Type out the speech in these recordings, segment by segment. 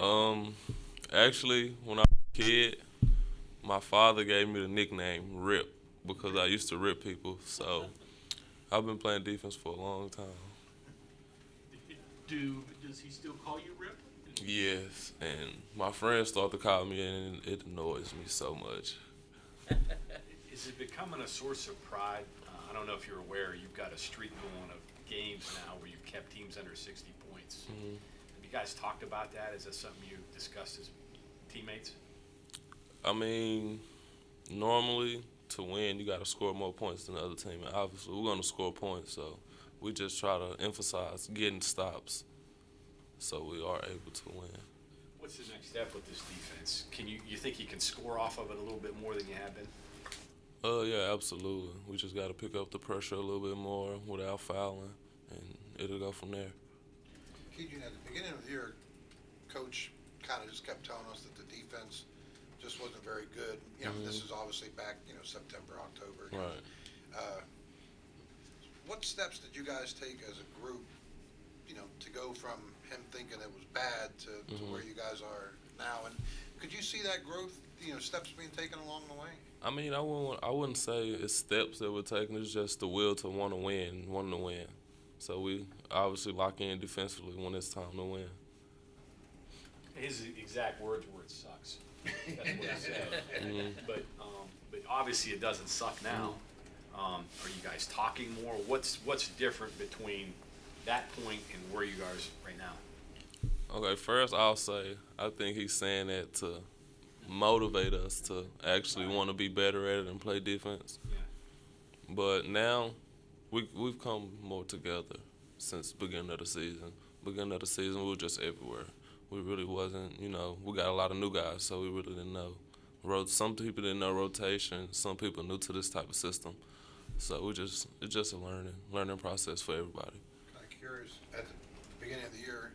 Um, Actually, when I was a kid, my father gave me the nickname Rip because I used to rip people. So I've been playing defense for a long time. Does he still call you Rip? Yes, and my friends start to call me, and it annoys me so much. Is it becoming a source of pride? I don't know if you're aware, you've got a streak going of games now where you've kept teams under 60 points. Have you guys talked about that? Is that something you discussed as teammates? I mean, normally to win, you got to score more points than the other team, and obviously we're going to score points. So we just try to emphasize getting stops, so we are able to win. What's the next step with this defense? You think you can score off of it a little bit more than you have been? Yeah, absolutely. We just got to pick up the pressure a little bit more without fouling, and it'll go from there. Kedrian, at the beginning of the year, Coach kind of just kept telling us that the defense just wasn't very good. This is obviously back, September, October. Right. Uh, what steps did you guys take as a group, to go from him thinking it was bad to where you guys are now? And could you see that growth, steps being taken along the way? I mean, I wouldn't say it's steps that we're taking. It's just the will to want to win, wanting to win. So we obviously lock in defensively when it's time to win. His exact words were, "It sucks." That's what he said. But obviously it doesn't suck now. Are you guys talking more? What's different between that point and where you guys right now? Okay, first I'll say I think he's saying that to motivate us to actually want to be better at it and play defense. Yeah. But now we've come more together since the beginning of the season. Beginning of the season, we were just everywhere. We really wasn't, we got a lot of new guys, so we really didn't know. Some people didn't know rotation. Some people new to this type of system. So it's just a learning process for everybody. Kind of curious, at the beginning of the year,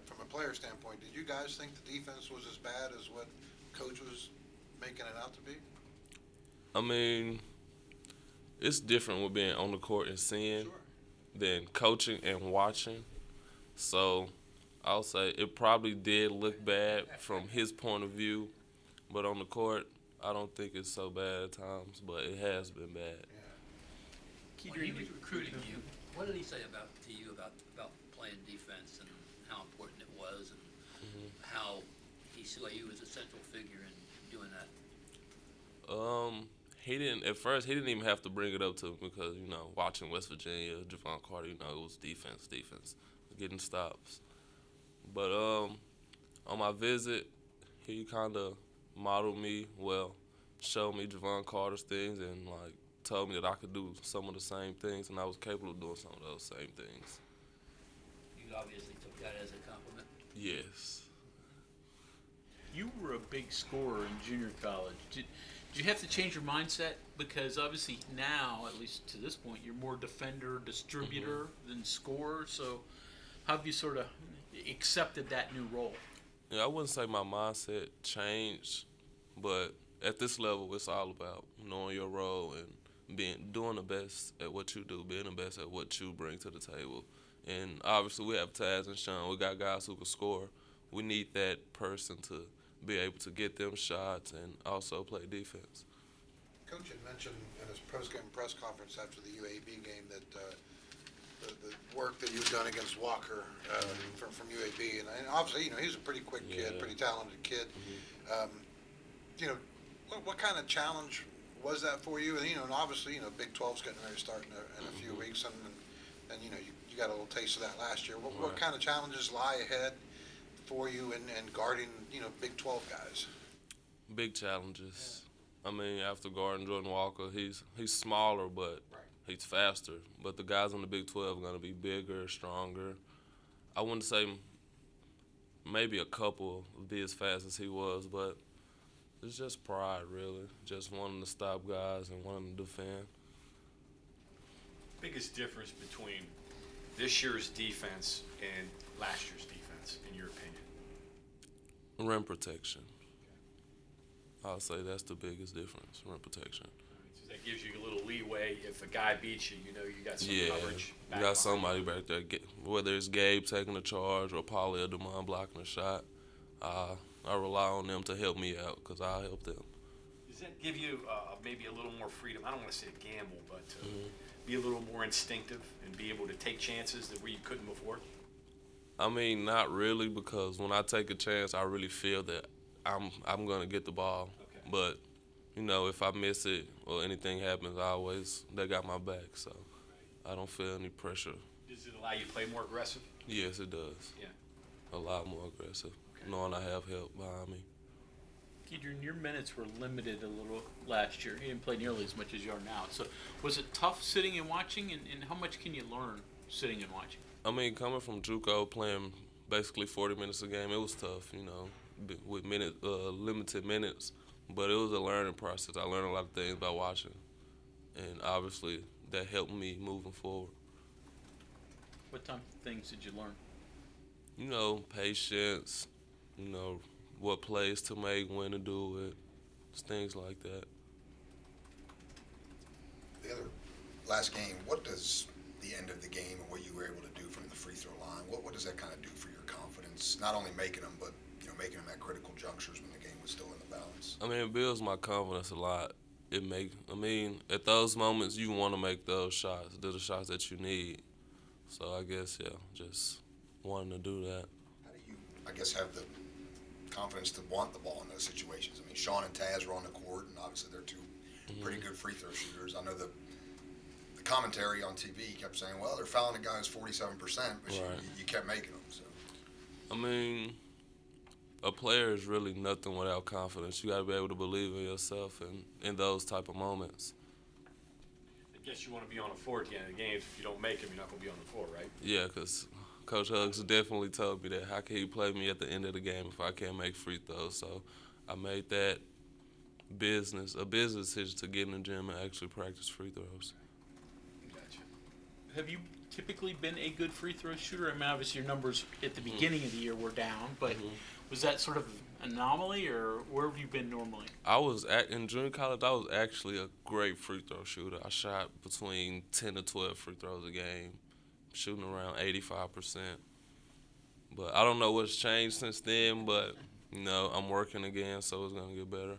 from a player standpoint, did you guys think the defense was as bad as what Coach was making it out to be? I mean, it's different with being on the court and seeing Sure. than coaching and watching. So I'll say it probably did look bad from his point of view, but on the court, I don't think it's so bad at times, but it has been bad. When he was recruiting you, what did he say to you about playing defense and how important it was and how he saw you as a central figure in doing that? He didn't at first. He didn't even have to bring it up to me because watching West Virginia, Javon Carter, it was defense, getting stops. But on my visit, he kind of modeled me well, showed me Javon Carter's things, and told me that I could do some of the same things, and I was capable of doing some of those same things. You obviously took that as a compliment. Yes. You were a big scorer in junior college. Did you have to change your mindset? Because obviously now, at least to this point, you're more defender, distributor than scorer. So how have you sort of accepted that new role? Yeah, I wouldn't say my mindset changed, but at this level, it's all about knowing your role and doing the best at what you do, being the best at what you bring to the table. And obviously, we have Taz and Sean. We got guys who can score. We need that person to be able to get them shots and also play defense. Coach had mentioned in his post-game press conference after the UAB game that the work that you've done against Walker from UAB, and obviously, he's a pretty quick kid, pretty talented kid. What kind of challenge was that for you? And obviously, Big 12's getting ready to start in a few weeks, and you got a little taste of that last year. What kind of challenges lie ahead for you in guarding, Big 12 guys? Big challenges. I mean, after guarding Jordan Walker, he's smaller, but he's faster. But the guys in the Big 12 are going to be bigger, stronger. I wouldn't say maybe a couple would be as fast as he was, but it's just pride, really. Just wanting to stop guys and wanting to defend. Biggest difference between this year's defense and last year's defense, in your opinion? Rim protection. I'll say that's the biggest difference, rim protection. So that gives you a little leeway. If a guy beats you, you got some coverage. You got somebody back there, whether it's Gabe taking the charge or Paulie or DeMond blocking a shot. I rely on them to help me out because I help them. Does that give you maybe a little more freedom? I don't want to say a gamble, but to be a little more instinctive and be able to take chances that where you couldn't before? I mean, not really, because when I take a chance, I really feel that I'm gonna get the ball. Okay. But if I miss it or anything happens, they got my back, so I don't feel any pressure. Does it allow you to play more aggressive? Yes, it does. Yeah. A lot more aggressive, Okay. knowing I have help behind me. Kedrian, your minutes were limited a little last year. You didn't play nearly as much as you are now. So was it tough sitting and watching, and how much can you learn sitting and watching? I mean, coming from JUCO, playing basically 40 minutes a game, it was tough, with limited minutes. But it was a learning process. I learned a lot of things by watching, and obviously that helped me moving forward. What type of things did you learn? Patience, what plays to make, when to do it, just things like that. The other last game, what does the end of the game and what you were able to do from the free throw line, what does that kind of do for your confidence? Not only making them, but making them at critical junctures when the game was still in the balance. I mean, it builds my confidence a lot. At those moments, you want to make those shots. They're the shots that you need. So I guess, just wanting to do that. How do you, I guess, have the confidence to want the ball in those situations? I mean, Sean and Taz were on the court, and obviously they're two pretty good free throw shooters. I know the commentary on TV kept saying, well, they're fouling a guy who's 47%, but Right. you kept making them. So. I mean, a player is really nothing without confidence. You got to be able to believe in yourself and in those type of moments. I guess you want to be on the floor at the end of the games. If you don't make them, you're not going to be on the floor, right? Yeah, because Coach Hugs definitely told me that. How can he play me at the end of the game if I can't make free throws? So I made that a business decision to get in the gym and actually practice free throws. Gotcha. Have you typically been a good free throw shooter? I mean, obviously your numbers at the beginning of the year were down, but was that sort of an anomaly, or where have you been normally? In junior college, I was actually a great free throw shooter. I shot between 10 to 12 free throws a game, shooting around 85%. But I don't know what's changed since then, but, I'm working again, so it's going to get better.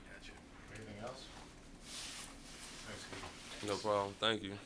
Gotcha. Anything else? Thanks, Keith. No problem. Thank you.